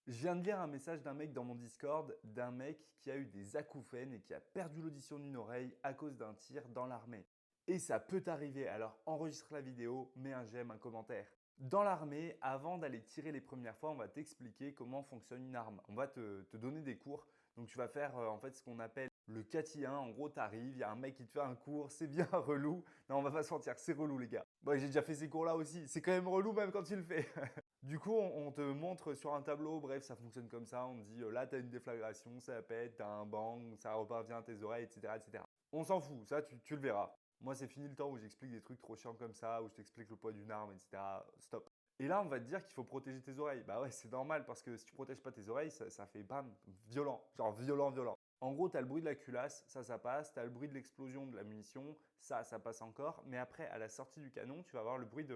Je viens de lire un message d'un mec dans mon Discord, d'un mec qui a eu des acouphènes et qui a perdu l'audition d'une oreille à cause d'un tir dans l'armée. Et ça peut t'arriver, alors enregistre la vidéo, mets un j'aime, un commentaire. Dans l'armée, avant d'aller tirer les premières fois, on va t'expliquer comment fonctionne une arme. On va te donner des cours. Donc tu vas faire en fait ce qu'on appelle le CATI 1. En gros, t'arrives, il y a un mec qui te fait un cours, c'est bien relou. Non, on va pas se mentir, c'est relou les gars. Bon, j'ai déjà fait ces cours-là aussi. C'est quand même relou même quand tu le fais. Du coup, on te montre sur un tableau, bref, ça fonctionne comme ça. On te dit là, tu as une déflagration, ça pète, tu as un bang, ça reparvient à tes oreilles, etc. etc. On s'en fout, ça, tu le verras. Moi, c'est fini le temps où j'explique des trucs trop chiants comme ça, où je t'explique le poids d'une arme, etc. Stop. Et là, on va te dire qu'il faut protéger tes oreilles. Bah ouais, c'est normal parce que si tu protèges pas tes oreilles, ça fait bam, violent, genre violent, violent. En gros, tu as le bruit de la culasse, ça passe. Tu as le bruit de l'explosion de la munition, ça passe encore. Mais après, à la sortie du canon, tu vas avoir le bruit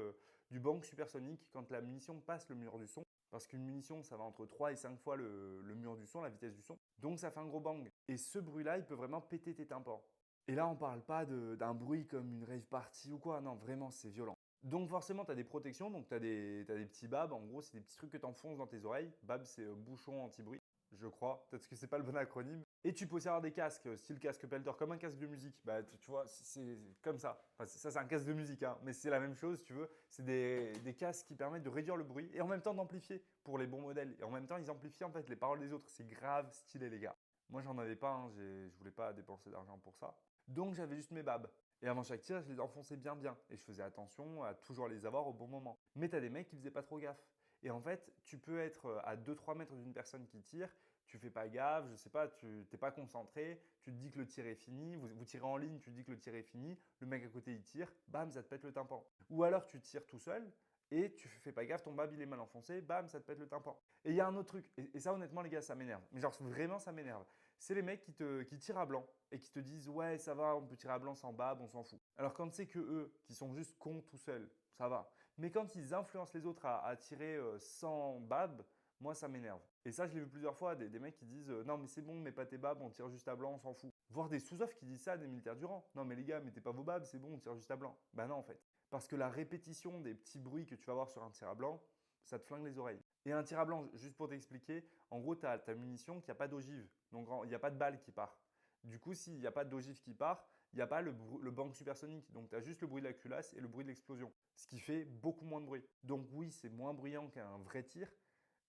du bang supersonique quand la munition passe le mur du son. Parce qu'une munition, ça va entre 3 et 5 fois le mur du son, la vitesse du son. Donc ça fait un gros bang. Et ce bruit-là, il peut vraiment péter tes tympans. Et là, on parle pas d'un bruit comme une rave party ou quoi. Non, vraiment, c'est violent. Donc forcément, tu as des protections. Donc tu as t'as des petits babs. En gros, c'est des petits trucs que tu enfonces dans tes oreilles. Bab, c'est bouchon anti-bruit, je crois. Peut-être que c'est pas le bon acronyme. Et tu peux aussi avoir des casques, style casque peltor, comme un casque de musique. Bah, tu vois, c'est comme ça. Enfin, ça, c'est un casque de musique, hein, mais c'est la même chose, si tu veux. C'est des casques qui permettent de réduire le bruit et en même temps d'amplifier pour les bons modèles. Et en même temps, ils amplifient en fait les paroles des autres. C'est grave stylé, les gars. Moi, j'en avais pas, hein, je voulais pas dépenser d'argent pour ça. Donc, j'avais juste mes babs. Et avant chaque tir, je les enfonçais bien, bien. Et je faisais attention à toujours les avoir au bon moment. Mais t'as des mecs qui faisaient pas trop gaffe. Et en fait, tu peux être à 2-3 mètres d'une personne qui tire, tu fais pas gaffe, je sais pas, tu t'es pas concentré, tu te dis que le tir est fini, vous tirez en ligne, tu te dis que le tir est fini, le mec à côté il tire, bam, ça te pète le tympan. Ou alors tu tires tout seul et tu fais pas gaffe, ton bab il est mal enfoncé, bam, ça te pète le tympan. Et il y a un autre truc, et ça honnêtement les gars, ça m'énerve. Mais genre vraiment ça m'énerve. C'est les mecs qui tirent à blanc et qui te disent ouais ça va, on peut tirer à blanc sans bab, on s'en fout. Alors quand c'est que eux qui sont juste cons tout seuls, ça va. Mais quand ils influencent les autres à tirer sans bab, moi, ça m'énerve. Et ça, je l'ai vu plusieurs fois, des mecs qui disent non, mais c'est bon, mets pas tes babs, on tire juste à blanc, on s'en fout. Voire des sous-offres qui disent ça à des militaires du rang. Non, mais les gars, mettez pas vos babs, c'est bon, on tire juste à blanc. Bah non, en fait. Parce que la répétition des petits bruits que tu vas avoir sur un tir à blanc, ça te flingue les oreilles. Et un tir à blanc, juste pour t'expliquer, en gros, tu as ta munition qui n'a pas d'ogive. Donc, il n'y a pas de balle qui part. Du coup, s'il n'y a pas d'ogive qui part, il n'y a pas le bang supersonique. Donc, tu as juste le bruit de la culasse et le bruit de l'explosion. Ce qui fait beaucoup moins de bruit. Donc, oui, c'est moins bruyant qu'un vrai tir,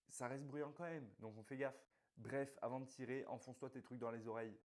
ça reste bruyant quand même, donc on fait gaffe. Bref, avant de tirer, enfonce-toi tes trucs dans les oreilles.